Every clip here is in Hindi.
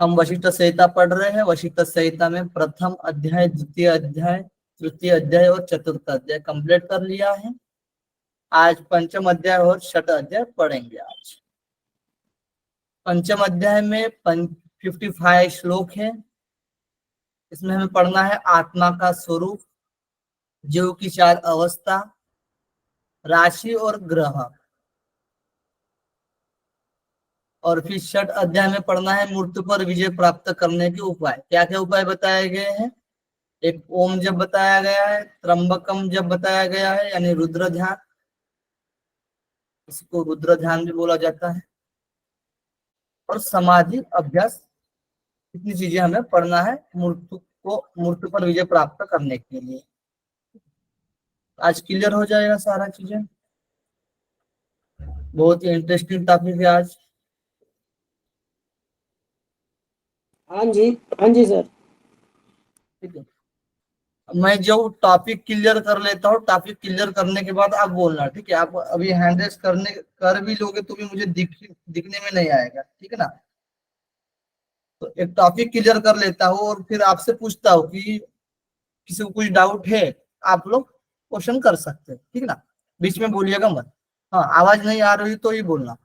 हम वशिष्ठ संहिता पढ़ रहे हैं। वशिष्ठ संहिता में प्रथम अध्याय, द्वितीय अध्याय, तृतीय अध्याय और चतुर्थ अध्याय कंप्लीट कर लिया है। आज पंचम अध्याय और छठ अध्याय पढ़ेंगे। आज पंचम अध्याय में 55 श्लोक है। इसमें हमें पढ़ना है आत्मा का स्वरूप, जीव की 4 अवस्था, राशि और ग्रह। और फिर छठ अध्याय में पढ़ना है मृत्यु पर विजय प्राप्त करने के उपाय। क्या क्या उपाय बताए गए हैं? एक ओम जब बताया गया है, त्र्यंबकम जब बताया गया है यानी रुद्र ध्यान, इसको रुद्र ध्यान भी बोला जाता है, और समाधि अभ्यास। इतनी चीजें हमें पढ़ना है मृत्यु पर विजय प्राप्त करने के लिए। आज क्लियर हो जाएगा सारा चीजें। बहुत ही इंटरेस्टिंग टॉपिक है आज। हाँ जी, हाँ जी सर। ठीक है, मैं जो टॉपिक क्लियर कर लेता हूँ, टॉपिक क्लियर करने के बाद आप बोलना। ठीक है, आप अभी हैंड रेस कर भी लोगे तो भी मुझे दिखने में नहीं आएगा। ठीक है ना? तो एक टॉपिक क्लियर कर लेता हूँ और फिर आपसे पूछता हूँ कि किसी को कुछ डाउट है, आप लोग क्वेश्चन कर सकते हैं। ठीक है ना? बीच में बोलिएगा मत। हाँ, आवाज नहीं आ रही तो ही बोलना।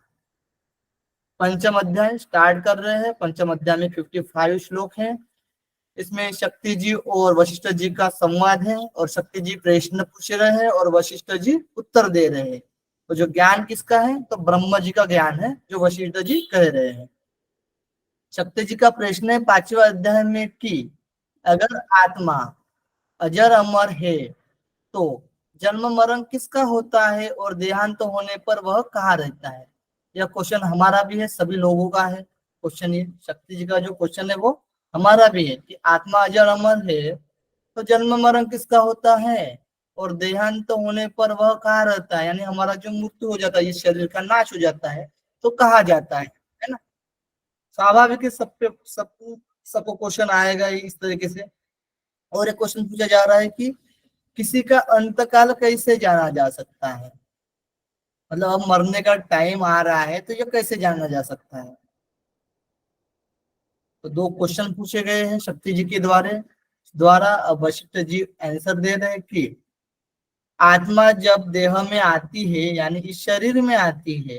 पंचम अध्याय स्टार्ट कर रहे हैं। पंचम अध्याय में 55 श्लोक हैं। इसमें शक्ति जी और वशिष्ठ जी का संवाद है, और शक्ति जी प्रश्न पूछ रहे हैं और वशिष्ठ जी उत्तर दे रहे हैं। तो जो ज्ञान किसका है? तो ब्रह्म जी का ज्ञान है, जो वशिष्ठ जी कह रहे हैं। शक्ति जी का प्रश्न है 5वें अध्याय में कि अगर आत्मा अजर अमर है तो जन्म मरण किसका होता है, और देहांत होने पर वह कहाँ रहता है? यह क्वेश्चन हमारा भी है, सभी लोगों का है क्वेश्चन। ये शक्ति जी का जो क्वेश्चन है वो हमारा भी है कि आत्मा अजर अमर है तो जन्म मरण किसका होता है, और देहांत होने पर वह कहाँ रहता है, यानी हमारा जो मृत्यु हो जाता है, इस शरीर का नाश हो जाता है, तो कहाँ जाता है ना? स्वाभाविक है, सबको क्वेश्चन आएगा इस तरीके से। और एक क्वेश्चन पूछा जा रहा है कि किसी का अंतकाल कैसे जाना जा सकता है? मतलब अब मरने का टाइम आ रहा है तो ये कैसे जाना जा सकता है? तो 2 क्वेश्चन पूछे गए हैं शक्ति जी के द्वारा। अब वशिष्ठ जी आंसर दे रहे हैं कि आत्मा जब देह में आती है, यानी इस शरीर में आती है,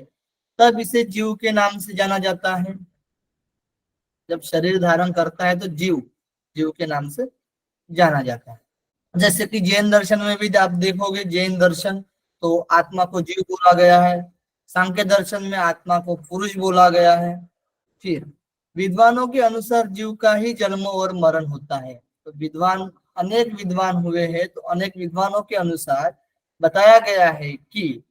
तब इसे जीव के नाम से जाना जाता है। जब शरीर धारण करता है तो जीव के नाम से जाना जाता है। जैसे कि जैन दर्शन में भी आप देखोगे, जैन दर्शन तो आत्मा को जीव बोला गया है। सांख्य दर्शन में आत्मा को पुरुष बोला गया है। फिर विद्वानों के अनुसार जीव का ही जन्म और मरण होता है। तो अनेक विद्वान हुए हैं, तो अनेक विद्वानों के अनुसार बताया गया है कि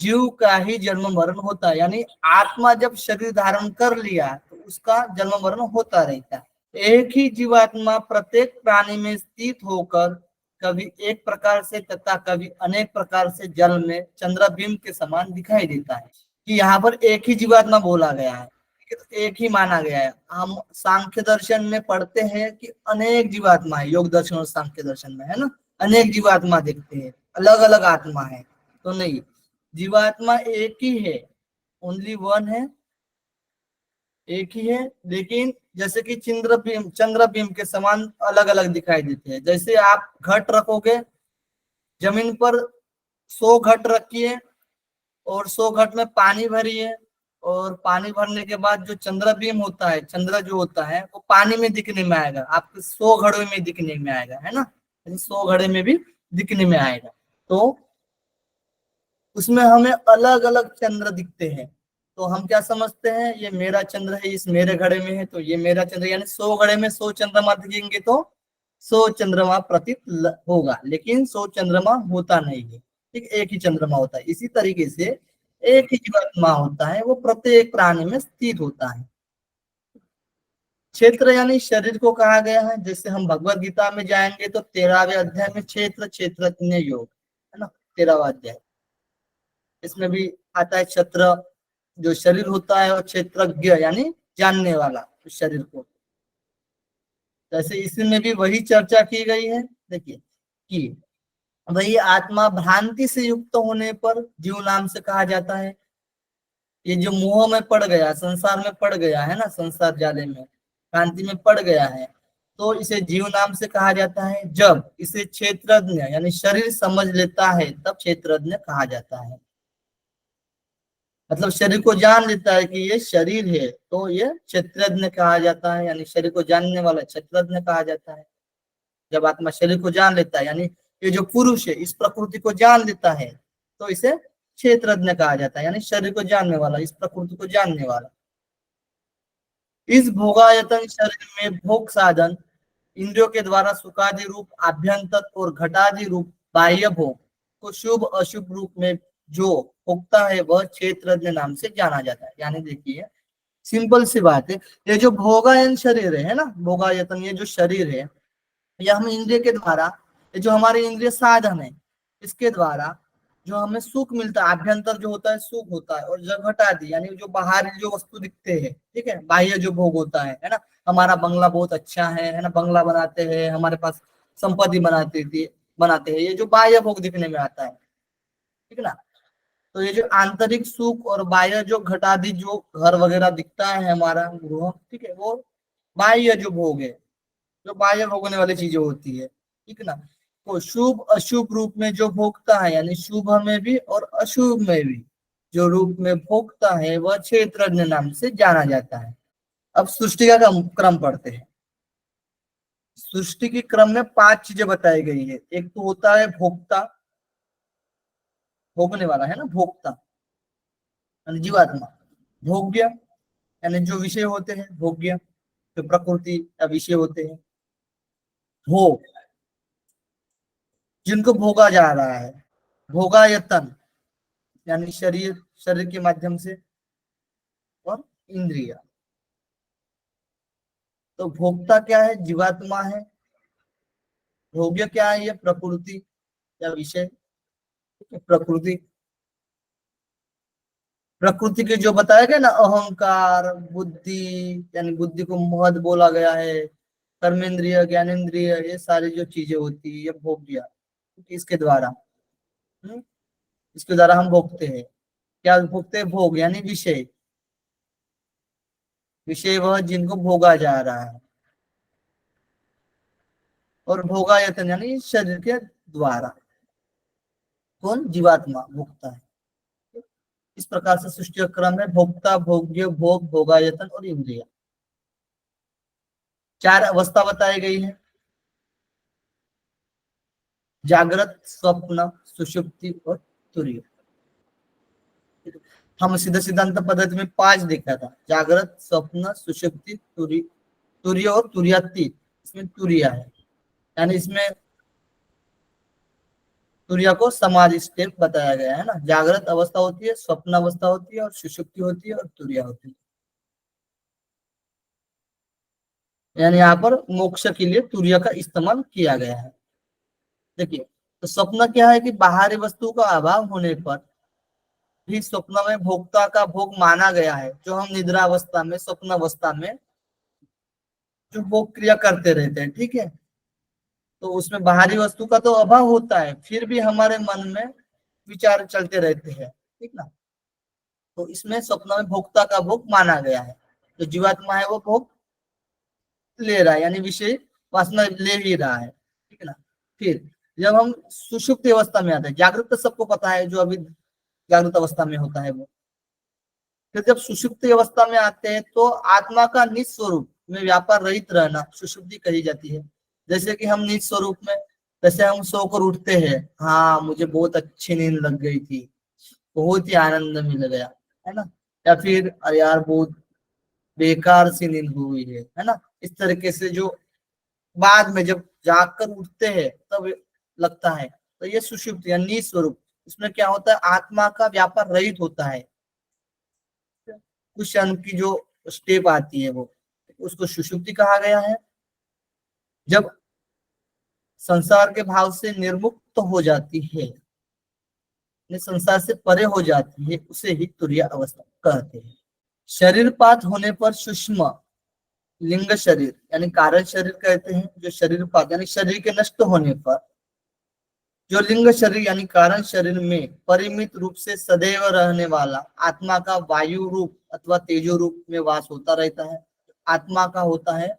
जीव का ही जन्म मरण होता है, यानी आत्मा जब शरीर धारण कर लिया तो उसका जन्म मरण होता रहता है। एक ही जीवात्मा प्रत्येक प्राणी में स्थित होकर कभी एक प्रकार से तथा कभी अनेक प्रकार से जल में चंद्रबिंब के समान दिखाई देता है। कि यहाँ पर एक ही जीवात्मा बोला गया है, तो एक ही माना गया है। हम सांख्य दर्शन में पढ़ते हैं कि अनेक जीवात्मा है, योग दर्शन और सांख्य दर्शन में, है ना, अनेक जीवात्मा देखते हैं, अलग अलग आत्मा है। तो नहीं, जीवात्मा एक ही है, ओनली वन है, एक ही है। लेकिन जैसे कि चंद्रबिंब के समान अलग अलग दिखाई देते हैं। जैसे आप घट रखोगे जमीन पर, 100 घट रखिए और 100 घट में पानी भरिए, और पानी भरने के बाद जो चंद्रबिंब होता है, चंद्र जो होता है, वो पानी में दिखने में आएगा, आपके 100 घड़े में दिखने में आएगा, है ना, 100 घड़े में भी दिखने में आएगा। तो उसमें हमें अलग अलग चंद्र दिखते हैं। तो हम क्या समझते हैं, ये मेरा चंद्र है, इस मेरे घड़े में है, तो ये मेरा चंद्र, यानी 100 घड़े में 100 चंद्रमा दिखेंगे तो 100 चंद्रमा प्रतीत होगा, लेकिन 100 चंद्रमा होता नहीं है। ठीक, एक ही चंद्रमा होता है। इसी तरीके से एक ही जीवात्मा होता है, वो प्रत्येक प्राणी में स्थित होता है। क्षेत्र यानी शरीर को कहा गया है। जैसे हम भगवत गीता में जाएंगे तो 13वें अध्याय में क्षेत्रज्ञ योग, है ना, 13वां अध्याय, इसमें भी आता है क्षेत्र जो शरीर होता है, और क्षेत्रज्ञ यानी जानने वाला शरीर को। जैसे इसमें भी वही चर्चा की गई है। देखिए कि वही आत्मा भ्रांति से युक्त होने पर जीव नाम से कहा जाता है। ये जो मोह में पड़ गया, संसार में पड़ गया है ना, संसार जाले में, भ्रांति में पड़ गया है तो इसे जीव नाम से कहा जाता है। जब इसे क्षेत्रज्ञ यानी शरीर समझ लेता है तब क्षेत्रज्ञ कहा जाता है। मतलब शरीर को जान लेता है कि ये शरीर है तो ये क्षेत्रज्ञ कहा जाता है, यानी शरीर को जानने वाला क्षेत्रज्ञ कहा जाता है। जब आत्मा शरीर को जान लेता है यानी ये जो पुरुष है इस प्रकृति को जान लेता है तो इसे क्षेत्रज्ञ कहा जाता है, यानी शरीर को जानने वाला, इस प्रकृति को जानने वाला। इस भोगायतन शरीर में भोग साधन इंद्रियों के द्वारा सुखादि रूप आभ्यंतर और घटादि रूप बाह्य भोग को शुभ अशुभ रूप में जो भोगता है वह क्षेत्रज्ञ नाम से जाना जाता है। यानी देखिए सिंपल सी बात है, ये जो भोगायन शरीर है ना, भोगायतन ये जो शरीर है यह हम इंद्रिय के द्वारा, ये जो हमारे इंद्रिय साधन है इसके द्वारा जो हमें सुख मिलता है, आभ्यंतर जो होता है सुख होता है, और जब घटा दी यानी जो बाहरी जो वस्तु दिखते हैं, ठीक है, बाह्य जो भोग होता है ना, हमारा बंगला बहुत अच्छा है ना, बंगला बनाते हैं, हमारे पास संपत्ति बनाते हैं, ये जो बाह्य भोग दिखने में आता है, ठीक है ना। तो ये जो आंतरिक सुख और बाह्य जो घटादी जो घर वगैरह दिखता है हमारा गृह, ठीक है, वो बाह्य जो भोग है, जो बाह्य भोगने वाली चीजें होती है, ठीक है ना। तो शुभ अशुभ रूप में जो भोगता है यानी शुभ में भी और अशुभ में भी जो रूप में भोगता है वह क्षेत्रज्ञ नाम से जाना जाता है। अब सृष्टि का क्रम पढ़ते हैं। सृष्टि के क्रम में 5 चीजें बताई गई है। एक तो होता है भोक्ता, भोगने वाला है ना, भोक्ता यानी जीवात्मा। भोग्य यानी जो विषय होते हैं, भोग्य जो प्रकृति या विषय होते हैं। भोग जिनको भोगा जा रहा है। भोगायतन यानी शरीर, शरीर के माध्यम से, और इंद्रिया। तो भोक्ता क्या है? जीवात्मा है। भोग्य क्या है? ये प्रकृति या विषय, प्रकृति। प्रकृति के जो बताया गया ना, अहंकार, बुद्धि, यानी बुद्धि को महद बोला गया है, कर्मेंद्रिय, ज्ञानेन्द्रिय, ये सारी जो चीजें होती है ये भोग्य, इसके द्वारा इसके द्वारा हम भोगते हैं। क्या भोगते हैं? भोग यानी विषय, विषय वह जिनको भोगा जा रहा है। और भोगायतन यानी शरीर के द्वारा कौन? जीवात्मा भोगता है। इस प्रकार से सृष्टि क्रम है भोक्ता, भोग्य, भोग, भोगायतन और इंद्रिय। 4 अवस्था बताई गई है, जागृत, स्वप्न, सुषुप्ति और तुरीय। हम सीधा सिद्धांत पद्धति में 5 देखा था, जागृत, स्वप्न, सुषुप्ति, तुरीय और तुरीयातीत। इसमें तुरीया है, यानी इसमें तुरीया को समाधि स्टेप बताया गया है ना। जागृत अवस्था होती है, स्वप्न अवस्था होती है, और सुषुप्ति होती है, और तुरीया होती है। यानी यहाँ पर मोक्ष के लिए तुरीय का इस्तेमाल किया गया है। देखिए, तो स्वप्न क्या है कि बाहरी वस्तु का अभाव होने पर भी स्वप्न में भोक्ता का भोग माना गया है। जो हम निद्रा अवस्था में, स्वप्न अवस्था में जो भोग क्रिया करते रहते हैं, ठीक है, तो उसमें बाहरी वस्तु का तो अभाव होता है, फिर भी हमारे मन में विचार चलते रहते हैं, ठीक ना। तो इसमें स्वप्न में भोक्ता का भोग माना गया है। जो जीवात्मा है वो भोग ले रहा है, यानी विषय वासना ले ही रहा है, ठीक है ना। फिर जब हम सुषुप्त अवस्था में आते हैं, जागृत तो सबको पता है, जो अभी जागृत अवस्था में होता है वो। फिर जब सुषुप्त अवस्था में आते हैं तो आत्मा का निज स्वरूप में व्यापार रहित रहना सुषुप्ति कही जाती है। जैसे कि हम निज स्वरूप में, जैसे हम सोकर उठते हैं, हाँ मुझे बहुत अच्छी नींद लग गई थी, बहुत ही आनंद मिल गया, है ना। या फिर अरे यार बहुत बेकार सी नींद हुई है ना। इस तरीके से जो बाद में जब जागकर उठते हैं तब लगता है, तो ये सुषुप्त या निज स्वरूप, इसमें क्या होता है? आत्मा का व्यापार रहित होता है। कुछ क्षण की जो स्टेप आती है वो, उसको सुषुप्ति कहा गया है। जब संसार के भाव से निर्मुक्त हो जाती है, संसार से परे हो जाती है, उसे ही तुरीय अवस्था कहते हैं। शरीरपात होने पर सूक्ष्म लिंग शरीर यानी कारण शरीर कहते हैं। जो शरीरपात यानी शरीर के नष्ट होने पर जो लिंग शरीर यानी कारण शरीर में परिमित रूप से सदैव रहने वाला आत्मा का वायु रूप अथवा तेजो रूप में वास होता रहता है। आत्मा का होता है,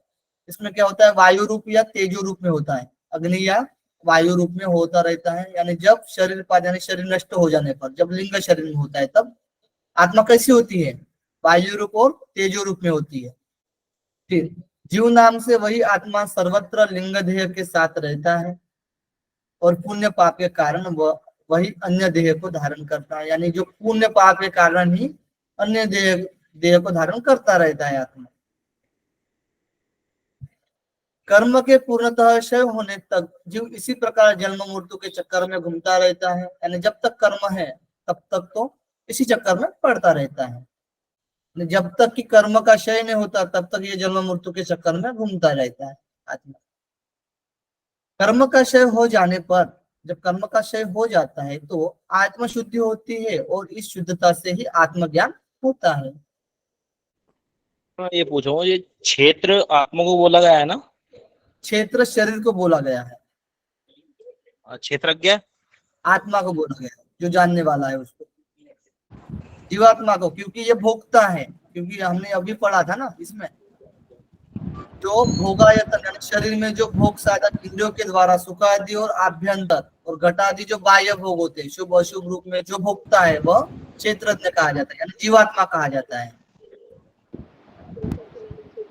इसमें क्या होता है, वायु रूप या तेजो रूप में होता है, अग्नि या वायु रूप में होता रहता है। यानी जब शरीर पा यानी शरीर नष्ट हो जाने पर, जब लिंग शरीर में होता है, तब आत्मा कैसी होती है, वायु रूप और तेजो रूप में होती है। फिर जीव नाम से वही आत्मा सर्वत्र लिंग देह के साथ रहता है, और पुण्य पाप के कारण वह वही अन्य देह को धारण करता है। यानी जो पुण्य पाप के कारण ही अन्य देह देह को धारण करता रहता है आत्मा। कर्म के पूर्णतः क्षय होने तक जीव इसी प्रकार जन्म मृत्यु के चक्कर में घूमता रहता है। यानी जब तक कर्म है तब तक तो इसी चक्कर में पड़ता रहता है। जब तक कि कर्म का क्षय नहीं होता तब तक ये जन्म मृत्यु के चक्कर में घूमता रहता है आत्मा। कर्म का क्षय हो जाने पर, जब कर्म का क्षय हो जाता है तो आत्म शुद्धि होती है, और इस शुद्धता से ही आत्मज्ञान होता है। हाँ, ये पूछो, ये क्षेत्र आत्मा को बोला गया है ना? क्षेत्र शरीर को बोला गया है, क्षेत्रज्ञ आत्मा को बोला गया है, जो जानने वाला है उसको, जीवात्मा को, क्योंकि ये भोगता है। क्योंकि हमने अभी पढ़ा था ना इसमें, जो भोगायतन यानी शरीर में जो भोग साधन इंद्रियों के द्वारा सुख आदि और आभ्यंतर और घट आदि जो बाह्य भोग होते हैं, शुभ अशुभ रूप में जो भोगता है वह क्षेत्रज्ञ कहा जाता है, यानी जीवात्मा कहा जाता है।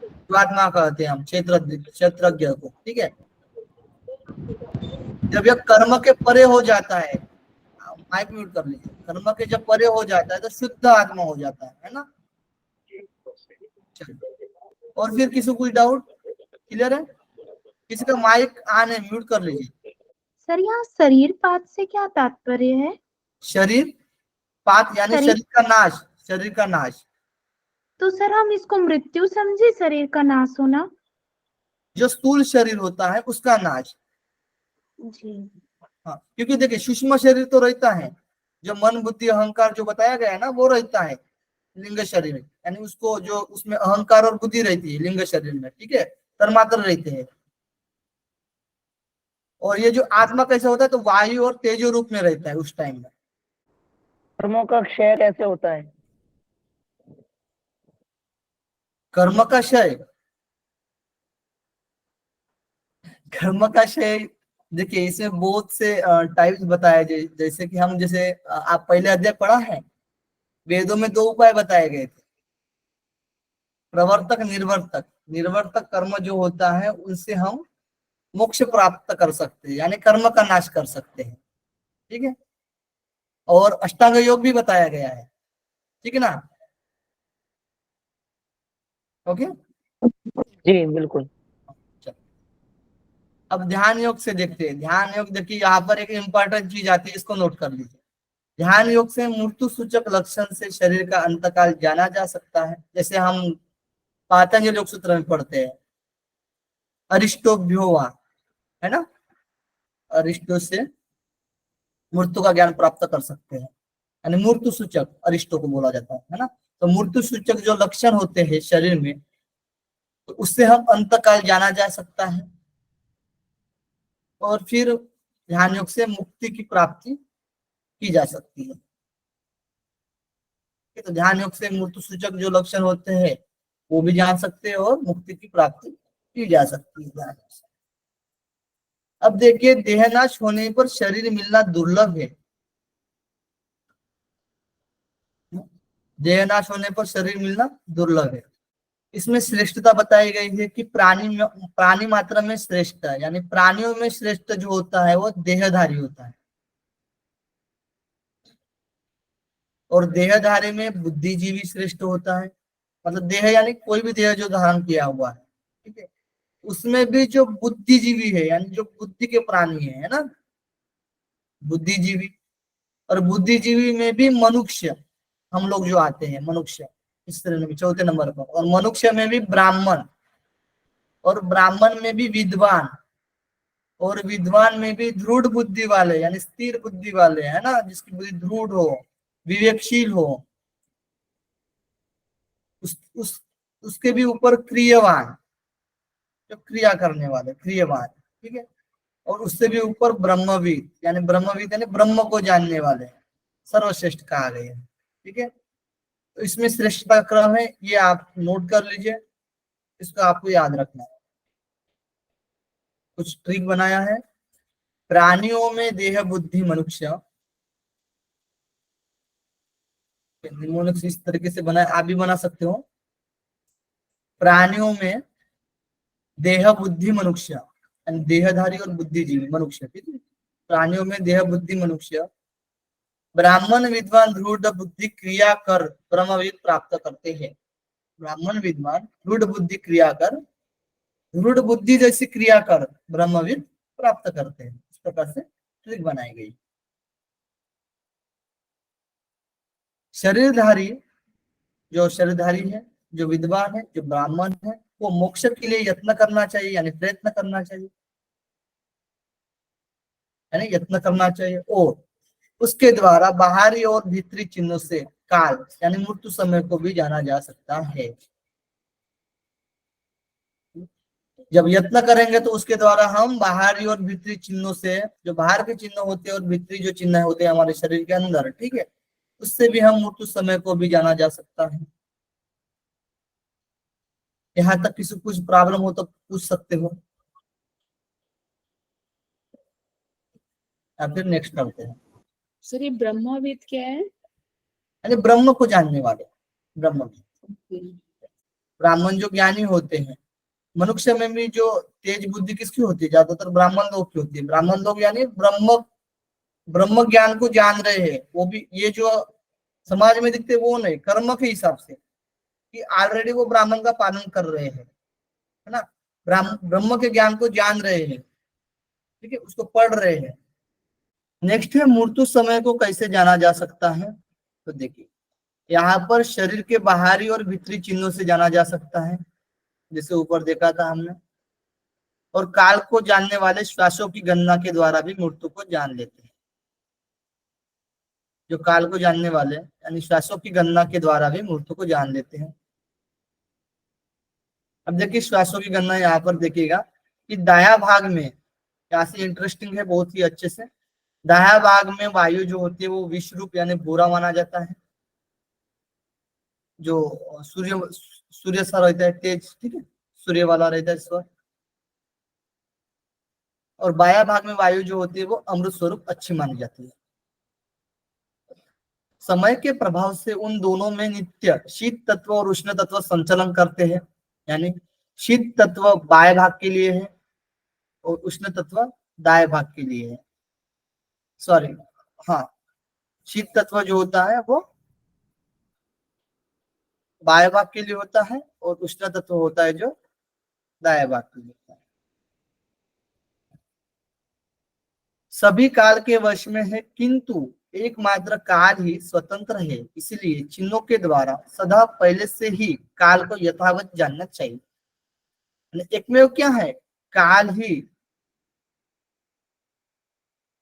जीवात्मा कहते हैं हम क्षेत्रज्ञ को, ठीक है। जब यह कर्म के परे हो जाता है, माइक म्यूट कर लीजिए, कर्म के जब परे हो जाता है तो शुद्ध आत्मा हो जाता है ना। चलिए, और फिर किसी को कोई डाउट, क्लियर है? किसी का माइक ऑन है, म्यूट कर लीजिए। सर यहाँ शरीर पात से क्या तात्पर्य है? शरीर पात यानी शरीर- शरीर का नाश, शरीर का नाश। तो सर हम इसको मृत्यु समझे, शरीर का नाश होना। जो स्थूल शरीर होता है उसका नाश। जी। हाँ, क्योंकि देखिए सूक्ष्म शरीर तो रहता है, जो मन बुद्धि अहंकार जो बताया गया है ना, वो रहता है लिंग शरीर में। यानी उसको जो उसमें अहंकार और बुद्धि रहती है लिंग शरीर में, ठीक है, तन्मात्र रहते हैं। और ये जो आत्मा कैसे होता है, तो वायु और तेजो रूप में रहता है उस टाइम में। कर्मों का क्षय कैसे होता है? कर्म का क्षय, कर्म का क्षय देखिए इसमें बहुत से टाइप्स बताए, जैसे कि हम जैसे आप पहले अध्याय पढ़ा है, वेदों में दो उपाय बताए गए थे, प्रवर्तक निर्वर्तक। निर्वर्तक कर्म जो होता है उनसे हम मोक्ष प्राप्त कर सकते हैं, यानी कर्म का नाश कर सकते हैं, ठीक है। और अष्टांग योग भी बताया गया है, ठीक है ना। ओके, जी बिल्कुल। अब ध्यान योग से देखते हैं। ध्यान योग देखिए, यहाँ पर एक इंपॉर्टेंट चीज आती है, इसको नोट कर लीजिए। ध्यान योग से मृत्यु सूचक लक्षण से शरीर का अंतकाल जाना जा सकता है। जैसे हम पातंजलि योग सूत्र में पढ़ते हैं, अरिष्टोभ्यो वा, है ना, अरिष्टो से मृत्यु का ज्ञान प्राप्त कर सकते हैं, यानी मृत्यु सूचक अरिष्टो को बोला जाता है ना। तो मृत्यु सूचक जो लक्षण होते हैं शरीर में, तो उससे हम अंतकाल जाना जा सकता है। और फिर ध्यान योग से मुक्ति की प्राप्ति की जा सकती है। तो ध्यान योग से मृत्यु सूचक जो लक्षण होते हैं वो भी जान सकते हैं, और मुक्ति की प्राप्ति की जा सकती है ध्यान योग से। अब देखिए, देहनाश होने पर शरीर मिलना दुर्लभ है। देहनाश होने पर शरीर मिलना दुर्लभ है। इसमें श्रेष्ठता बताई गई है कि प्राणी मात्रा में श्रेष्ठ है, यानी प्राणियों में श्रेष्ठ जो होता है वो देहधारी होता है। और देहधारी में बुद्धिजीवी श्रेष्ठ होता है। मतलब देह यानी कोई भी देह जो धारण किया हुआ है, ठीक है, उसमें भी जो बुद्धिजीवी है, यानी जो बुद्धि के प्राणी है ना, बुद्धिजीवी। और बुद्धिजीवी में भी मनुष्य, हम लोग जो आते हैं मनुष्य इस श्रेणी में चौथे नंबर पर। और मनुष्य में भी ब्राह्मण, और ब्राह्मण में भी विद्वान, और विद्वान में भी दृढ़ बुद्धि वाले, यानी स्थिर बुद्धि वाले, है ना, जिसकी बुद्धि दृढ़ हो, विवेकशील हो। उस उसके भी ऊपर क्रियवान, जो क्रिया करने वाले, क्रियवान, ठीक है। और उससे भी ऊपर ब्रह्मविद, यानी ब्रह्मविद यानी ब्रह्म को जानने वाले, सर्वश्रेष्ठ कहा गया है, ठीक है। तो इसमें श्रेष्ठता क्रम है, ये आप नोट कर लीजिए। इसको आपको याद रखना है। कुछ ट्रिक बनाया है। प्राणियों में देह बुद्धि मनुष्य, निमोनिक्स इस तरीके से बना, आप भी बना सकते हो। प्राणियों में देह बुद्धि मनुष्य, यानी देहधारी और बुद्धिजीवी मनुष्य, ठीक है। प्राणियों में देह बुद्धि मनुष्य, ब्राह्मण विद्वान दृढ़ बुद्धि क्रिया कर ब्रह्मविद प्राप्त करते हैं। ब्राह्मण विद्वान दृढ़ बुद्धि क्रिया कर, दृढ़ बुद्धि जैसी क्रिया कर ब्रह्मविद प्राप्त करते हैं। इस प्रकार से ट्रिक बनाई गई। शरीरधारी, जो शरीरधारी है, जो विद्वान है, जो ब्राह्मण है, वो मोक्ष के लिए यत्न करना चाहिए, यानी प्रयत्न करना चाहिए, यानी यत्न करना चाहिए। और उसके द्वारा बाहरी और भीतरी चिन्हों से काल यानी मृत्यु समय को भी जाना जा सकता है। जब यत्न करेंगे तो उसके द्वारा हम बाहरी और भीतरी चिन्हों से, जो बाहर के चिन्ह होते हैं और भीतरी जो चिन्ह होते हैं हमारे शरीर के अंदर, ठीक है, उससे भी हम मृत्यु समय को भी जाना जा सकता है। यहाँ तक किसी कुछ प्रॉब्लम हो तो पूछ सकते हो, या फिर नेक्स्ट करते हैं। सर ये ब्रह्मविद क्या है? यानी ब्रह्म को जानने वाले, ब्रह्मविद। ब्राह्मण जो ज्ञानी होते हैं, मनुष्य में भी जो तेज बुद्धि किसकी होती है, ज्यादातर ब्राह्मण लोग की होती है। ब्राह्मण लोग यानी ब्रह्म ज्ञान को जान रहे हैं, वो भी ये जो समाज में दिखते वो नहीं, कर्म के हिसाब से कि ऑलरेडी वो ब्राह्मण का पालन कर रहे हैं, है ना, ब्रह्म के ज्ञान को जान रहे हैं, ठीक है, उसको पढ़ रहे हैं। नेक्स्ट है मृत्यु समय को कैसे जाना जा सकता है। तो देखिए यहाँ पर शरीर के बाहरी और भीतरी चिन्हों से जाना जा सकता है, जैसे ऊपर देखा था हमने। और काल को जानने वाले श्वासों की गणना के द्वारा भी मृत्यु को जान लेते हैं। जो काल को जानने वाले यानी श्वासों की गणना के द्वारा भी मृत्यु को जान लेते हैं। अब देखिए श्वासों की गणना यहाँ पर देखिएगा कि दाया भाग में, यहाँ से इंटरेस्टिंग है बहुत ही अच्छे से, दाया भाग में वायु जो होती है वो विष रूप यानी बुरा माना जाता है। जो सूर्य सा रहता है तेज, ठीक है, सूर्य वाला रहता है स्वर। और बाया भाग में वायु जो होती है वो अमृत स्वरूप अच्छी मानी जाती है। समय के प्रभाव से उन दोनों में नित्य शीत तत्व और उष्ण तत्व संचलन करते हैं, यानी शीत तत्व बाएं भाग के लिए है और उष्ण तत्व दाएं भाग के लिए है। सॉरी, हाँ, शीत तत्व जो होता है वो बाएं भाग के लिए होता है और उष्ण तत्व होता है जो दाएं भाग के लिए होता है। सभी काल के वश में है, किंतु एकमात्र काल ही स्वतंत्र है, इसलिए चिन्हों के द्वारा सदा पहले से ही काल को यथावत जानना चाहिए। एकमेव क्या है, काल ही,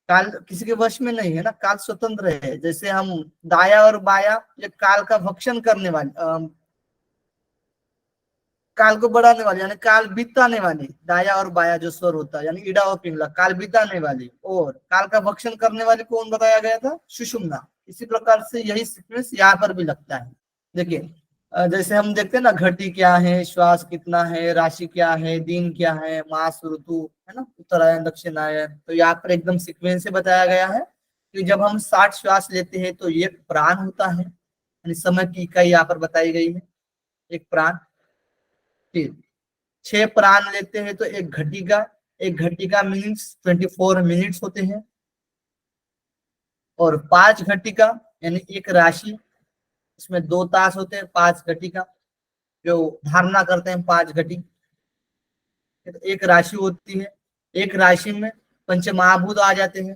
काल किसी के वश में नहीं है ना, काल स्वतंत्र है। जैसे हम दाया और बाया, ये काल का भक्षण करने वाले, काल को बढ़ाने वाले यानी काल बिताने वाली, दाया और बाया जो स्वर होता है यानी ईड़ा और पिंगला, काल बिताने वाली, और काल का भक्षण करने वाली कौन बताया गया था, सुषुम्ना। इसी प्रकार से यही सीक्वेंस यहाँ पर भी लगता है। देखिए जैसे हम देखते हैं ना, घटी क्या है, श्वास कितना है, राशि क्या है, दिन क्या है, मास, ऋतु, है ना, उत्तरायण दक्षिणायन, तो यहाँ पर एकदम सीक्वेंस से बताया गया है कि जब हम 60 श्वास लेते हैं तो एक प्राण होता है, यानी समय की इकाई यहाँ पर बताई गई है, एक प्राण। फिर 6 प्राण लेते हैं तो एक घटिका मीन्स 24 मिनट्स होते हैं। और 5 घटिका यानी एक राशि, इसमें 2 तास होते हैं, 5 घटिका जो धारणा करते हैं 5 घटी, तो एक राशि होती है। एक राशि में पंच महाभूत आ जाते हैं,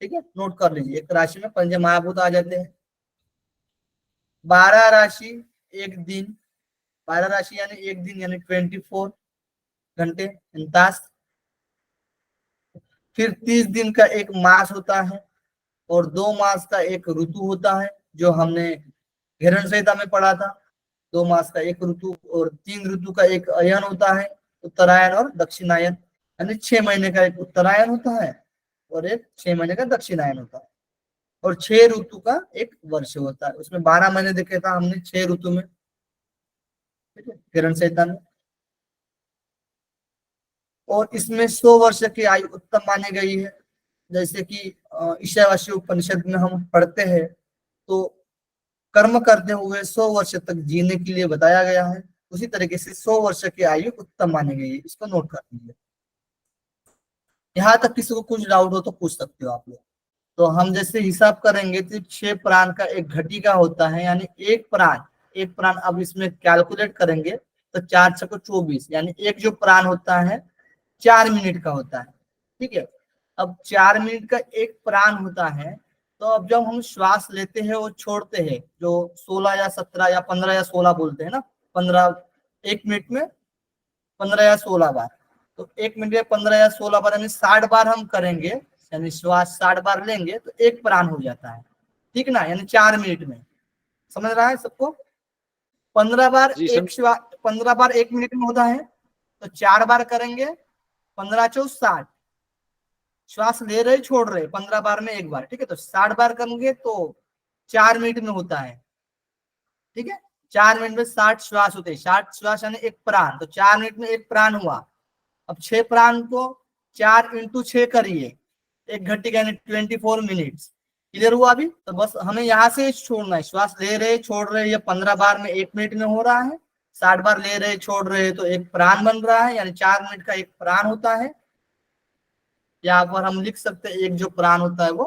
ठीक है, नोट कर लीजिए, एक राशि में पंच महाभूत आ जाते हैं। 12 राशि एक दिन, 12 राशि यानी एक दिन यानी 24 घंटे तास। फिर 30 दिन का एक मास होता है और 2 मास का एक ऋतु होता है, जो हमने घेरण संहिता में पढ़ा था। 2 मास का एक ऋतु और 3 ऋतु का एक अयन होता है, उत्तरायण और दक्षिणायन, यानी 6 महीने का एक उत्तरायण होता है और एक 6 महीने का दक्षिणायन होता है। और 6 ऋतु का एक वर्ष होता है, उसमें 12 महीने देखे था हमने 6 ऋतु में, ठीक है, घेरण संहिता में। और इसमें 100 वर्ष की आयु उत्तम मानी गई है। जैसे कि ईशावासी उपनिषद में हम पढ़ते हैं तो कर्म करते हुए 100 वर्ष तक जीने के लिए बताया गया है। उसी तरीके से 100 वर्ष की आयु उत्तम मानी गई है, इसको नोट कर लीजिए। यहाँ तक किसी को कुछ डाउट हो तो पूछ सकते हो आप लोग। तो हम जैसे हिसाब करेंगे तो 6 प्राण का एक घटिका होता है, यानी एक प्राण अब इसमें कैलकुलेट करेंगे तो 4 × 24, यानी एक जो प्राण होता है 4 मिनट का होता है। ठीक है, अब 4 मिनट का एक प्राण होता है, तो अब जब हम श्वास लेते हैं और छोड़ते हैं, जो 16 या 17 या 15 या 16 बोलते हैं ना, 15 एक मिनट में 15 या 16 बार, तो एक मिनट में 15 या 16 बार यानी 60 बार हम करेंगे, यानी श्वास 60 बार लेंगे तो एक प्राण हो जाता है। ठीक ना, यानी 4 मिनट में। समझ रहा है सबको? 15 बार जी, एक श्वास 15 बार एक मिनट में होता है, तो 4 बार करेंगे, 15 × 4 = 60। श्वास ले रहे छोड़ रहे 15 बार में एक बार। ठीक है, तो 60 बार करेंगे तो 4 मिनट में होता है। ठीक है, 4 मिनट में 60 श्वास होते हैं। 60 श्वास यानी एक प्राण, तो 4 मिनट में एक प्राण हुआ। अब 6 प्राण को 4 × 6 करिए, एक घटिका यानी 24 मिनट्स। क्लियर हुआ अभी? तो बस हमें यहाँ से छोड़ना है, श्वास ले रहे छोड़ रहे, ये 15 बार में एक मिनट में हो रहा है, 60 बार ले रहे छोड़ रहे तो एक प्राण बन रहा है, यानी 4 मिनट का एक प्राण होता है। यहाँ पर हम लिख सकते हैं एक जो प्राण होता है वो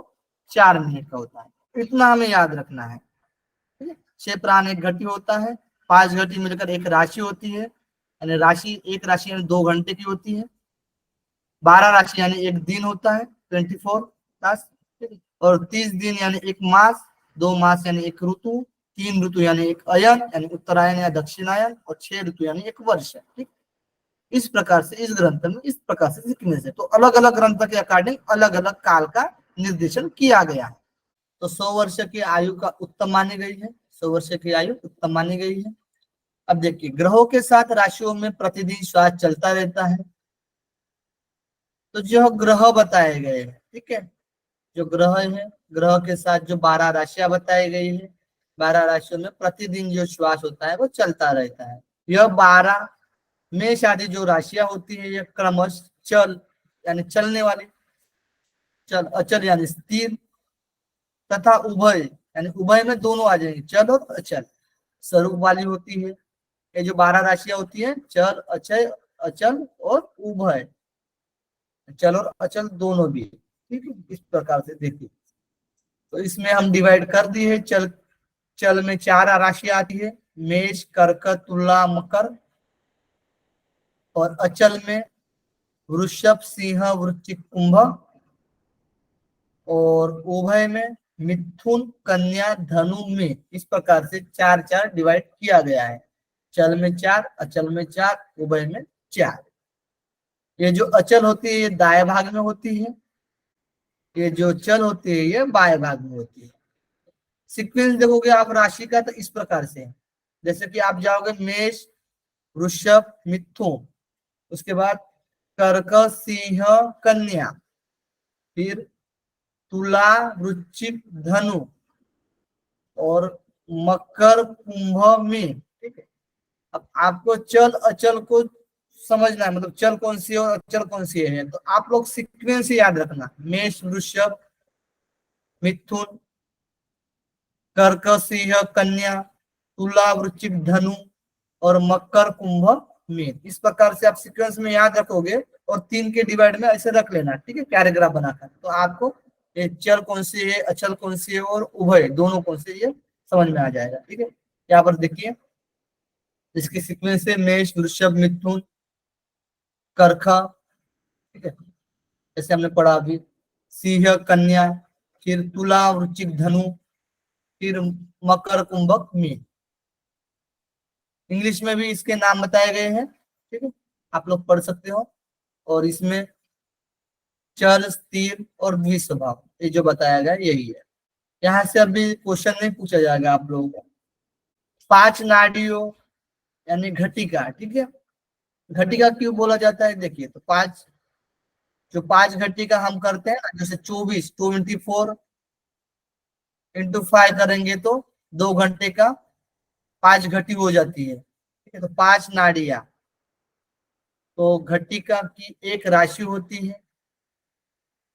4 मिनट का होता है। इतना हमें याद रखना है। ठीक है, 6 प्राण एक घटी होता है, 5 घटी मिलकर एक राशि होती है, यानी राशि एक राशि यानी 2 घंटे की होती है। 12 राशि यानी एक दिन होता है, 24 तास। और 30 दिन यानी एक मास, 2 मास यानी एक ऋतु, 3 ऋतु यानी एक अयन यानी उत्तरायण या दक्षिणायन, और 6 ऋतु यानी एक वर्ष। ठीक, इस प्रकार से इस ग्रंथ में इस प्रकार से सीखने से, तो अलग अलग ग्रंथ के अकॉर्डिंग अलग अलग काल का निर्देशन किया गया है। तो 100 वर्ष की आयु का उत्तम मानी गई है, 100 वर्ष की आयु उत्तम मानी गई है। अब देखिए, ग्रहों के साथ राशियों में प्रतिदिन श्वास चलता रहता है। तो जो ग्रह बताए गए हैं, ठीक है, जो ग्रह है, ग्रह के साथ जो 12 राशियां बताई गई है, 12 राशियों में प्रतिदिन जो श्वास होता है वो चलता रहता है। यह 12 मेष आदि जो राशियां होती है, ये क्रमश चल यानी चलने वाली, चल अचल यानी स्थिर, तथा उभय यानी उभय में दोनों आ जाएंगे, चल और अचल स्वरूप वाली होती है। ये जो 12 राशियां होती है, चल अचल अचल और उभय, चल और अचल दोनों भी। ठीक है, इस प्रकार से देखिए, तो इसमें हम डिवाइड कर दिए है। चल में 4 राशियां आती है, मेष कर्क तुला मकर, और अचल में वृषभ सिंह वृश्चिक कुंभ, और उभय में मिथुन कन्या धनु में। इस प्रकार से 4 डिवाइड किया गया है। चल में 4, अचल में 4, उभय में 4। ये जो अचल होती है ये दाएं भाग में होती है, ये जो चल होती है ये बाएं भाग में होती है। सीक्वेंस देखोगे आप राशि का तो इस प्रकार से है, जैसे कि आप जाओगे मेष वृषभ मिथुन, उसके बाद कर्क सिंह कन्या, फिर तुला वृश्चिक धनु, और मकर कुंभ में। ठीक है, अब आपको चल अचल को समझना है, मतलब चल कौन सी है और अचल कौन सी है, तो आप लोग सीक्वेंस याद रखना, मेष वृषभ मिथुन कर्क सिंह कन्या तुला वृश्चिक धनु और मकर कुंभ मीन। इस प्रकार से आप सीक्वेंस में याद रखोगे और 3 के डिवाइड में ऐसे रख लेना। ठीक है, पैराग्राफ बनाकर, तो आपको ये चल कौन सी है, अचल कौन सी है और उभय दोनों कौन से, ये समझ में आ जाएगा। ठीक है, यहाँ पर देखिए इसकी सीक्वेंस है मेष वृषभ मिथुन कर्क, ठीक है, जैसे हमने पढ़ा अभी, सिंह कन्या, फिर तुला वृश्चिक धनु, फिर मकर कुंभ मीन। इंग्लिश में भी इसके नाम बताए गए हैं। ठीक है, आप लोग पढ़ सकते हो। और इसमें चल स्थिर और द्विस्वभाव ये जो बताया गया यही है। यहाँ से अभी क्वेश्चन नहीं पूछा जाएगा आप लोगों को। 5 नाड़ियों यानी घटिका, ठीक है, घटिका क्यों बोला जाता है, देखिए तो 5 घटिका हम करते हैं ना, जैसे 24 × 5 करेंगे तो 2 घंटे का 5 घटी हो जाती है। ठीक है, तो 5 नाड़ियां, तो घटिका की एक राशि होती है,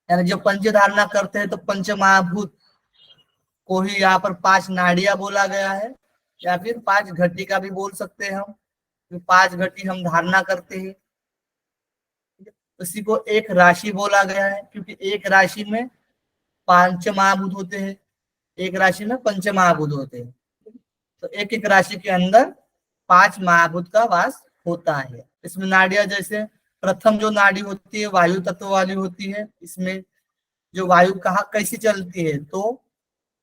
यानी जब पंच धारणा करते हैं तो पंच महाभूत को ही यहाँ पर 5 नाड़ियां बोला गया है, या फिर 5 घटिका भी बोल सकते हैं हम, तो 5 घटी हम धारणा करते हैं। उसी को एक राशि बोला गया है, क्योंकि एक राशि में 5 महाभूत होते हैं, एक राशि में पंच महाभूत होते हैं। तो एक एक राशि के अंदर 5 महाभूत का वास होता है। इसमें नाड़ियां जैसे प्रथम जो नाड़ी होती है वायु तत्व वाली होती है। इसमें जो वायु कहाँ कैसी चलती है, तो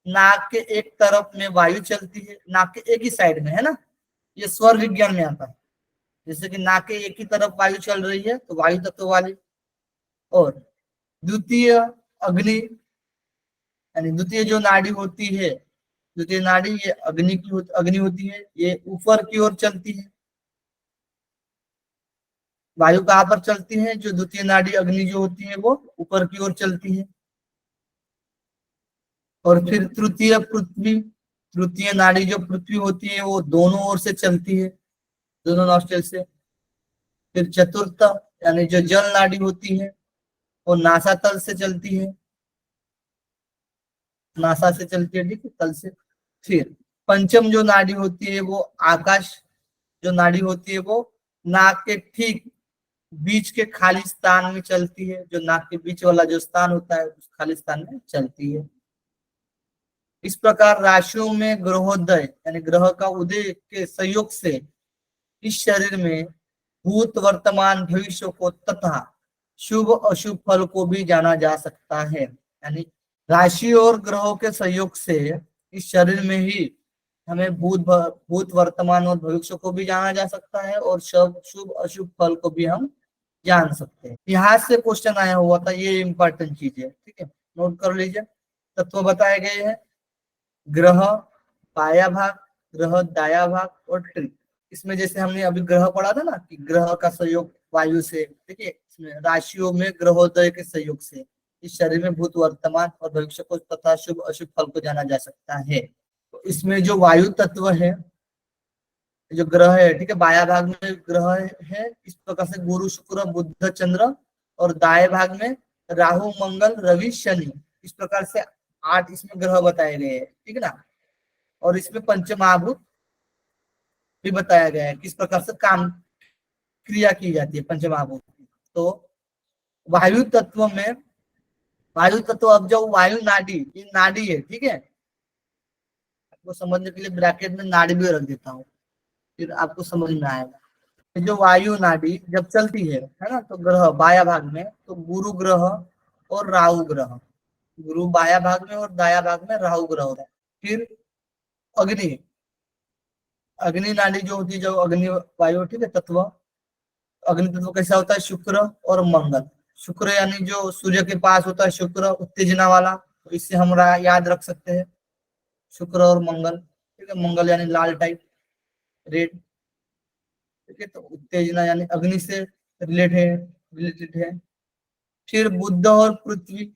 नाक के एक तरफ में वायु चलती है, नाक के एक ही साइड में, है ना, ये स्वर विज्ञान में आता है। जैसे कि नाक के एक ही तरफ वायु चल रही है तो वायु तत्व वाली। और द्वितीय अग्नि, यानी द्वितीय जो नाड़ी होती है, द्वितीय नाड़ी ये अग्नि होती है, ये ऊपर की ओर चलती है। वायु कहाँ पर चलती है, जो द्वितीय नाड़ी अग्नि जो होती है वो ऊपर की ओर चलती है। और फिर तृतीय पृथ्वी, तृतीय नाड़ी जो पृथ्वी होती है वो दोनों ओर से चलती है, दोनों नॉस्ट्रिल से। फिर चतुर्थ यानी जो जल नाड़ी होती है वो नासातल से चलती है, नासा से चलती है, ठीक है, तल से। फिर पंचम जो नाड़ी होती है वो आकाश जो नाड़ी होती है वो नाक के ठीक बीच के खाली स्थान में चलती है, जो नाक के बीच वाला जो स्थान होता है उस खाली स्थान में चलती है। इस प्रकार राशियों में ग्रहोदय यानी ग्रह का उदय के सहयोग से इस शरीर में भूत वर्तमान भविष्य को तथा शुभ अशुभ फल को भी जाना जा सकता है। यानी राशि और ग्रहों के सहयोग से इस शरीर में ही हमें भूत वर्तमान और भविष्य को भी जाना जा सकता है, और शुभ अशुभ फल को भी हम जान सकते हैं। यहाँ से क्वेश्चन आया हुआ था, ये इंपॉर्टेंट चीज है, ठीक है, नोट कर लीजिए। तत्व बताए गए हैं, ग्रह बाया भाग, ग्रह दाया भाग और ट्रिक। इसमें जैसे हमने अभी ग्रह पढ़ा था ना कि ग्रह का सहयोग वायु से, ठीक है, इसमें राशियों में ग्रहोदय के सहयोग से इस शरीर में भूत वर्तमान और भविष्य को तथा शुभ अशुभ फल को जाना जा सकता है। तो इसमें जो वायु तत्व है, जो ग्रह है, ठीक है, बाया भाग में ग्रह है इस प्रकार से गुरु शुक्र बुध चंद्र, और दाएं भाग में राहु मंगल रवि शनि, इस प्रकार से 8 इसमें ग्रह बताए गए हैं, ठीक है ना। और इसमें पंच महाभूत भी बताया गया है किस प्रकार से काम क्रिया की जाती है पंच महाभूत की। तो वायु तत्व में, वायु तत्व, अब जो वायु नाड़ी, ये नाड़ी है, ठीक है, आपको समझने के लिए ब्रैकेट में नाड़ी भी रख देता हूँ, फिर आपको समझ में आएगा। जो वायु नाड़ी जब चलती है ना, तो ग्रह बाया भाग में तो गुरु ग्रह और राहु ग्रह, गुरु बाया भाग में और दाया भाग में राहु ग्रह होता है। फिर अग्नि, अग्नि नाड़ी जो होती है, जो अग्नि वायु, ठीक है, तत्व, अग्नि तत्व कैसा होता है, शुक्र और मंगल। शुक्र यानी जो सूर्य के पास होता है, शुक्र उत्तेजना वाला, तो इससे हम याद रख सकते हैं शुक्र और मंगल, ठीक है, मंगल यानी लाल टाइप, रेड, ठीक है, तो उत्तेजना यानी अग्नि से रिलेटेड है। फिर बुध और पृथ्वी,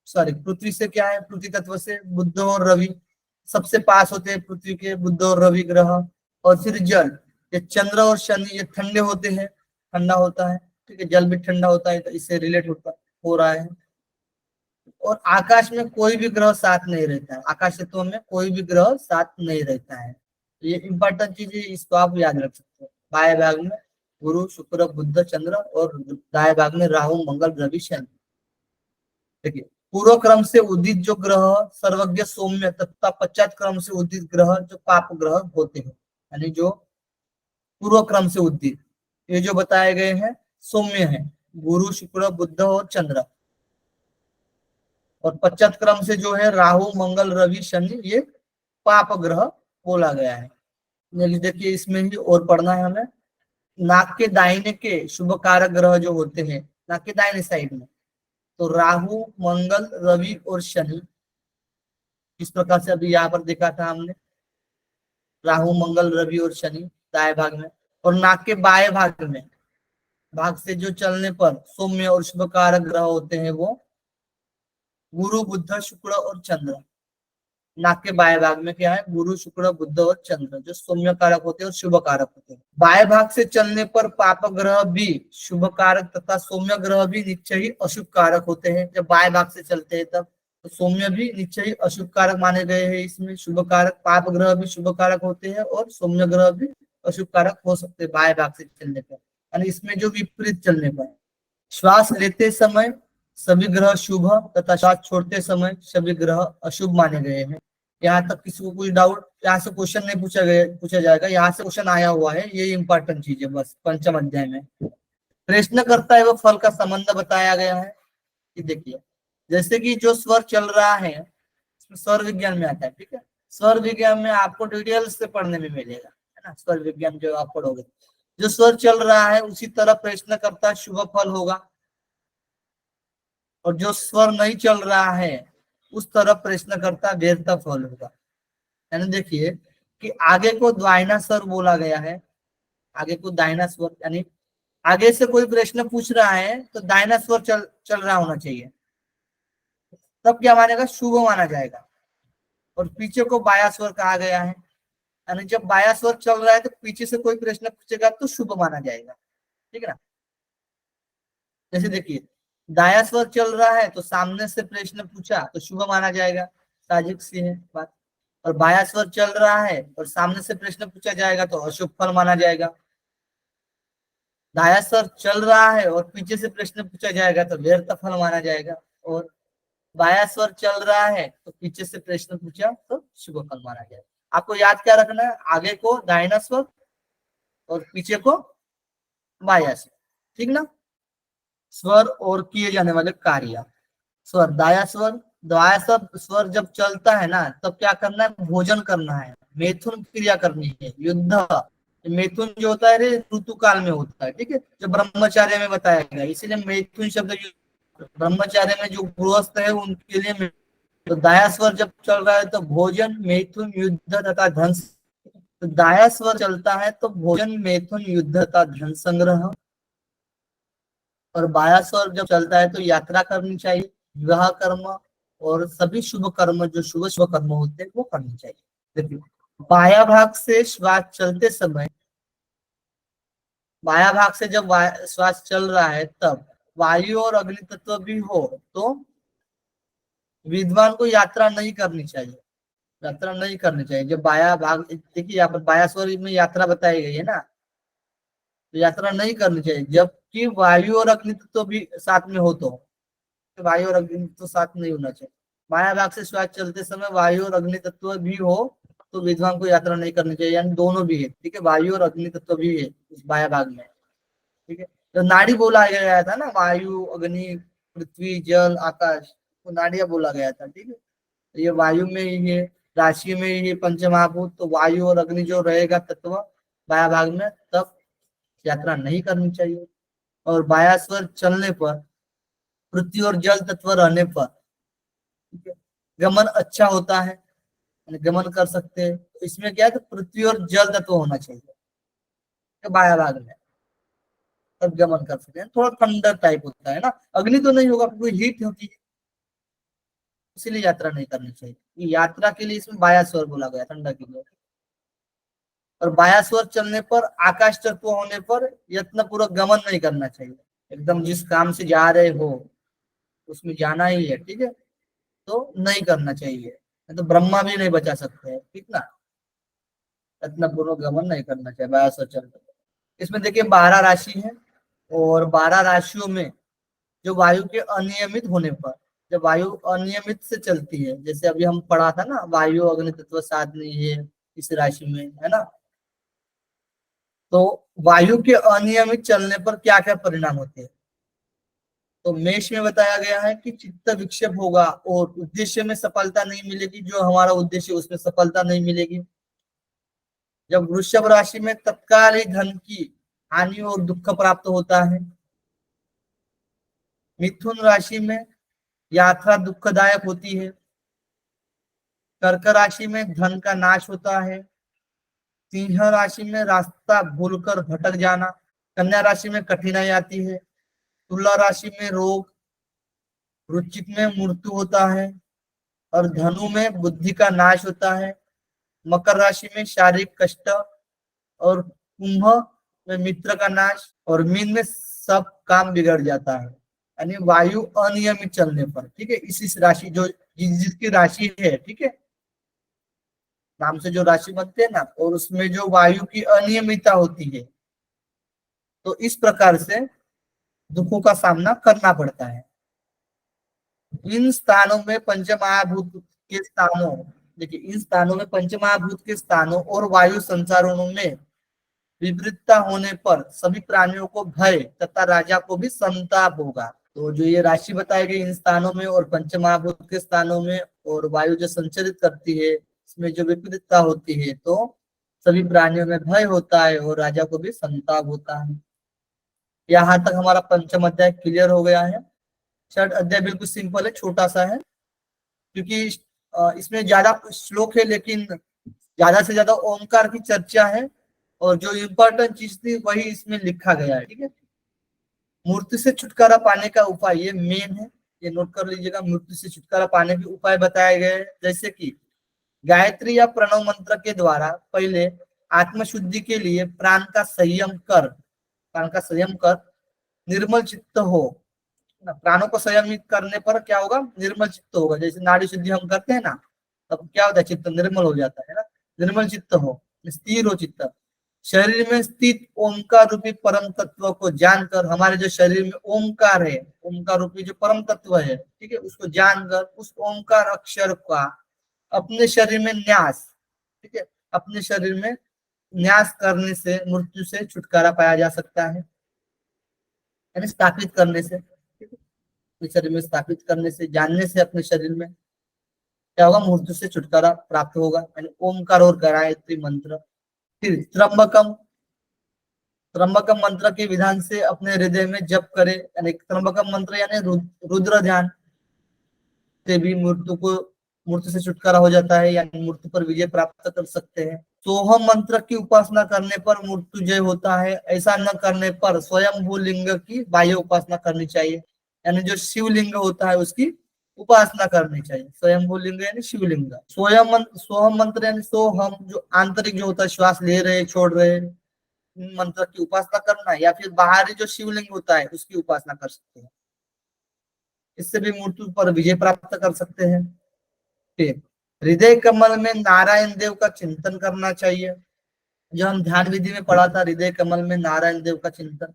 सॉरी पृथ्वी से क्या है, पृथ्वी तत्व से बुध और रवि सबसे पास होते हैं, पृथ्वी के बुध और रवि ग्रह। और फिर जल, ये चंद्र और शनि ये ठंडे होते हैं, ठंडा होता है, ठीक है, जल भी ठंडा होता है, तो इससे रिलेट हो रहा है। और आकाश में कोई भी ग्रह साथ नहीं रहता है, आकाश तत्व में कोई भी ग्रह साथ नहीं रहता है। ये इंपॉर्टेंट चीज है, इसको आप याद रख सकते हो। बाएं भाग में गुरु शुक्र बुध चंद्र, और दाएं भाग में राहु मंगल रवि शनि। देखिए, पूर्व क्रम से उदित जो ग्रह सर्वज्ञ सौम्य तथा पश्चात क्रम से उदित ग्रह जो पाप ग्रह होते हैं, यानी जो पूर्व क्रम से उदित ये जो बताए गए हैं सौम्य है, गुरु शुक्र बुध और चंद्र। और पश्चात क्रम से जो है राहु मंगल रवि शनि, ये पाप ग्रह बोला गया है। देखिए इसमें ही और पढ़ना है हमें। नाक के दाहिने के शुभ कारक ग्रह जो होते हैं, नाक के दाहिने साइड में, तो राहु मंगल रवि और शनि, इस प्रकार से अभी यहाँ पर देखा था हमने, राहु मंगल रवि और शनि दाएं भाग में। और नाक के बाएं भाग से जो चलने पर सौम्य और शुभ कारक ग्रह होते हैं वो गुरु बुध शुक्र और चंद्र। नाक के बाएं भाग में क्या है, गुरु शुक्र बुध और चंद्र, जो सौम्य कारक होते हैं और शुभ कारक होते हैं। बाएं भाग से चलने पर पाप ग्रह भी शुभ कारक तथा सौम्य ग्रह भी निश्चय ही अशुभ कारक होते हैं। जब बाएं भाग से चलते हैं तब तो सौम्य भी निश्चय ही अशुभ कारक माने गए हैं। इसमें शुभ कारक, पाप ग्रह भी शुभ कारक होते हैं और सौम्य ग्रह भी अशुभ कारक हो सकते हैं बाएं भाग से चलने पर। यानी इसमें जो विपरीत चलने पर श्वास लेते समय सभी ग्रह शुभ तथा श्वास छोड़ते समय सभी ग्रह अशुभ माने गए हैं। यहाँ तक किसी को कोई डाउट, यहाँ से क्वेश्चन नहीं पूछा जाएगा, यहाँ से क्वेश्चन आया हुआ है, ये इंपॉर्टेंट चीज है बस पंचम अध्याय में। प्रश्न करता है वो फल का संबंध बताया गया है कि देखिए, जैसे कि जो स्वर चल रहा है स्वर विज्ञान में आता है, ठीक है, स्वर विज्ञान में आपको डिटेल से पढ़ने में मिलेगा, है ना, स्वर विज्ञान जो आप पढ़ोगे, जो स्वर चल रहा है उसी तरह प्रश्न करता शुभ फल होगा, और जो स्वर नहीं चल रहा है उस तरफ प्रश्न करता व्यर्थ फल होगा। यानी देखिए कि आगे को द्वायना स्वर बोला गया है, आगे को दाहिना स्वर, यानी आगे से कोई प्रश्न पूछ रहा है तो दाहिना स्वर चल रहा होना चाहिए, तब क्या मानेगा, शुभ माना जाएगा। और पीछे को बाया स्वर कहा गया है, यानी जब बाया स्वर चल रहा है तो पीछे से कोई प्रश्न पूछेगा तो शुभ माना जाएगा, ठीक है ना। जैसे देखिए दाया स्वर चल रहा है तो सामने से प्रश्न पूछा तो शुभ माना जाएगा, साजिक सी है बात। और बाया स्वर चल रहा है और सामने से प्रश्न पूछा जाएगा तो अशुभ फल माना जाएगा। दाया स्वर चल रहा है और पीछे से प्रश्न पूछा जाएगा तो व्यर्थ फल माना जाएगा, और बाया स्वर चल रहा है तो पीछे से प्रश्न पूछा तो शुभ फल माना जाएगा। आपको याद क्या रखना है, आगे को दाहिना स्वर और पीछे को बाया स्वर, ठीक ना। स्वर और किए जाने वाले कार्य, स्वर दाया स्वर जब चलता है ना तब क्या करना है, भोजन करना है, मैथुन क्रिया करनी है, युद्ध। मैथुन जो होता है रे ऋतु काल में होता है, ठीक है, जो ब्रह्मचार्य में बताया गया, इसीलिए मैथुन शब्द ब्रह्मचार्य में जो गृहस्थ है उनके लिए। तो दाया स्वर जब चल रहा है तो भोजन, मैथुन, युद्ध तथा धन। तो दाया स्वर चलता है तो भोजन, मैथुन, युद्ध तथा धन संग्रह। और बाया स्वर जब चलता है तो यात्रा करनी चाहिए, विवाह कर्म और सभी शुभ कर्म जो शुभ शुभ कर्म होते हैं वो करनी चाहिए। देखिए बाया भाग से श्वास चलते समय, बाया भाग से जब श्वास चल रहा है तब वायु और अग्नि तत्व भी हो तो विद्वान को यात्रा नहीं करनी चाहिए, यात्रा नहीं करनी चाहिए। जब बाया भाग, देखिए यहाँ पर बाया स्वर में यात्रा बताई गई है ना, तो यात्रा नहीं करनी चाहिए। जबकि वायु और अग्नि तत्व भी साथ में हो तो वायु और अग्नि तत्व साथ नहीं होना चाहिए। बाया भाग से श्वास चलते समय वायु और अग्नि तत्व भी हो तो विद्वान को यात्रा नहीं करनी चाहिए, यानी दोनों भी है, ठीक है, वायु और अग्नि तत्व भी है उस बाया भाग में, ठीक है। तो नाड़ी बोला गया था ना, वायु, अग्नि, पृथ्वी, जल, आकाश, तो नाड़िया बोला गया था, ठीक है। तो ये वायु में ही है, राशि में ही है पंचमहाभूत, तो वायु और अग्नि जो रहेगा तत्व बाया भाग में, तब यात्रा नहीं करनी चाहिए। और बाया स्वर चलने पर पृथ्वी और जल तत्व रहने पर गमन अच्छा होता है, गमन कर सकते हैं। तो इसमें क्या है, तो पृथ्वी और जल तत्व होना चाहिए तो बाया भाग में, तब गमन कर सकते हैं। थोड़ा ठंडा टाइप होता है ना, अग्नि तो नहीं होगा क्योंकि हीट होती है, इसीलिए यात्रा नहीं करनी चाहिए। यात्रा के लिए इसमें बाया स्वर बोला गया, ठंडा के लिए। और बाया स्वर चलने पर आकाश तत्व होने पर यत्न पूर्वक गमन नहीं करना चाहिए, एकदम जिस काम से जा रहे हो उसमें जाना ही है, ठीक है, तो नहीं करना चाहिए, तो ब्रह्मा भी नहीं बचा सकते हैं, ठीक ना। यत्न पूर्वक गमन नहीं करना चाहिए बाया स्वर चलने पर। इसमें देखिए 12 राशि है, और 12 राशियों में जो वायु के अनियमित होने पर, जब वायु अनियमित से चलती है, जैसे अभी हम पढ़ा था ना, वायु अग्नि तत्व साथ नहीं है इस राशि में, है ना, तो वायु के अनियमित चलने पर क्या क्या परिणाम होते हैं। तो मेष में बताया गया है कि चित्त विक्षेप होगा और उद्देश्य में सफलता नहीं मिलेगी, जो हमारा उद्देश्य उसमें सफलता नहीं मिलेगी। जब वृषभ राशि में तत्काल ही धन की हानि और दुख प्राप्त होता है। मिथुन राशि में यात्रा दुखदायक होती है। कर्क राशि में धन का नाश होता है। सिंह राशि में रास्ता भूलकर भटक जाना। कन्या राशि में कठिनाई आती है। तुला राशि में रोग। वृश्चिक में मृत्यु होता है। और धनु में बुद्धि का नाश होता है, मकर राशि में शारीरिक कष्ट, और कुंभ में मित्र का नाश, और मीन में सब काम बिगड़ जाता है, यानी वायु अनियमित चलने पर। ठीक है, इस राशि जो जिसकी राशि है, ठीक है, नाम से जो राशि बनते हैं ना, और उसमें जो वायु की अनियमितता होती है, तो इस प्रकार से दुखों का सामना करना पड़ता है। इन स्थानों में पंचमहाभूत के स्थानों, देखिए इन स्थानों में पंचमहाभूत के स्थानों और वायु संचारणों में विपरीतता होने पर सभी प्राणियों को भय तथा राजा को भी संताप होगा। तो जो ये राशि बताई गई इन स्थानों में और पंचमहाभूत के स्थानों में और वायु जो संचरित करती है, इसमें जो विपरीतता होती है, तो सभी प्राणियों में भय होता है और राजा को भी संताप होता है। यहाँ तक हमारा पंचम अध्याय क्लियर हो गया है। छठ अध्याय बिल्कुल सिंपल है, छोटा सा है, क्योंकि इसमें ज्यादा श्लोक है, लेकिन ज्यादा से ज्यादा ओंकार की चर्चा है, और जो इम्पोर्टेंट चीज थी वही इसमें लिखा गया है। ठीक है, मूर्ति से छुटकारा पाने का उपाय ये मेन है, ये नोट कर लीजिएगा। मूर्ति से छुटकारा पाने के उपाय बताए गए हैं, जैसे कि गायत्री या प्रणव मंत्र के द्वारा पहले आत्मशुद्धि के लिए प्राण का संयम कर निर्मल चित्त हो। प्राणों को संयमित करने पर क्या होगा, निर्मल चित्त होगा। जैसे नाड़ी शुद्धि हम करते हैं ना, तब क्या होता है, चित्त निर्मल हो जाता है ना, निर्मल चित्त हो, स्थिर हो चित्त। शरीर में स्थित ओंकार रूपी परम तत्व को जानकर, हमारे जो शरीर में ओंकार है, ओंकार रूपी जो परम तत्व है, ठीक है, उसको जानकर उस ओंकार अक्षर का अपने शरीर में न्यास, ठीक है, अपने शरीर में न्यास करने से मृत्यु से छुटकारा पाया जा सकता है, यानी स्थापित करने से, अपने शरीर में स्थापित करने से, जानने से अपने शरीर में क्या होगा, मृत्यु से छुटकारा प्राप्त होगा, यानी ओंकार और गायत्री मंत्र। फिर त्र्यंबकम मंत्र के विधान से अपने हृदय में जप करे, यानी त्र्यंबकम मंत्र यानी रुद्र ध्यान से भी मृत्यु से छुटकारा हो जाता है, यानी मृत्यु पर विजय प्राप्त कर सकते हैं। सोहम मंत्र की उपासना करने पर मृत्यु जय होता है। ऐसा न करने पर स्वयंभू लिंग की बाह्य उपासना करनी चाहिए, यानी जो शिवलिंग होता है उसकी उपासना करनी चाहिए। स्वयंभू लिंग यानी शिवलिंग। सोहम मंत्र यानी सोहम, जो आंतरिक जो होता है, श्वास ले रहे छोड़ रहे, मंत्र की उपासना करना, या फिर बाहरी जो शिवलिंग होता है उसकी उपासना कर सकते हैं, इससे भी मृत्यु पर विजय प्राप्त कर सकते हैं। फिर हृदय कमल में नारायण देव का चिंतन करना चाहिए, जो हम ध्यान विधि में पढ़ा था, हृदय कमल में नारायण देव का चिंतन।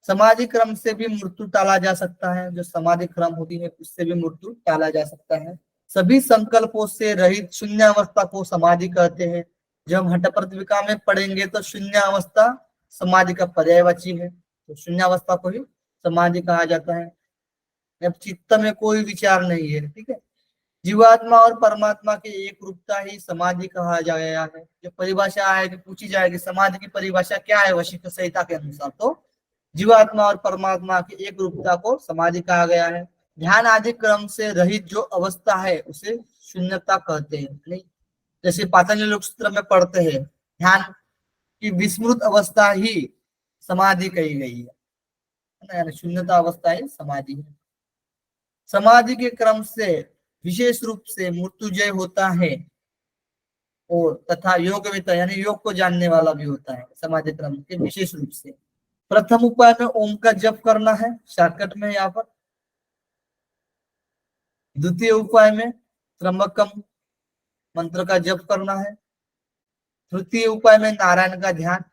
समाधि क्रम से भी मृत्यु टाला जा सकता है, जो समाधि क्रम होती है उससे भी मृत्यु टाला जा सकता है। सभी संकल्पों से रहित शून्य अवस्था को समाधि कहते हैं। जब हम हठ प्रतिविका में पढ़ेंगे तो शून्य अवस्था समाधि का पर्यायवाची है, तो शून्य अवस्था को ही समाधि कहा जाता है। अब चित्त में कोई विचार नहीं है, ठीक है, जीवात्मा और परमात्मा की एक रूपता ही समाधि कहा गया है। जो परिभाषा आएगी, पूछी जाएगी समाधि की परिभाषा क्या है वशिष्ठ संहिता के अनुसार, तो जीवात्मा और परमात्मा की एक रूपता को समाधि कहा गया है। ध्यान आदि क्रम से रहित जो अवस्था है उसे शून्यता कहते हैं। नहीं, जैसे पातंजलि योग सूत्र में पढ़ते हैं, ध्यान की विस्मृत अवस्था ही समाधि कही गई है, शून्यता अवस्था ही समाधि है। समाधि के क्रम से विशेष रूप से मृत्युजय होता है, और तथा योगविद यानी योग को जानने वाला भी होता है समाधि क्रम के विशेष रूप से। प्रथम उपाय में ओम का जप करना है, शॉर्टकट में यहाँ पर। द्वितीय उपाय में त्र्यंबकम मंत्र का जप करना है। तृतीय उपाय में नारायण का ध्यान,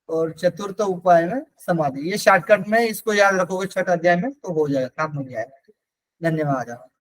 और चतुर्थ उपाय में समाधि। ये शॉर्टकट में, इसको याद रखोगे छठ अध्याय में तो हो जाएगा, काम हो जाएगा। धन्यवाद।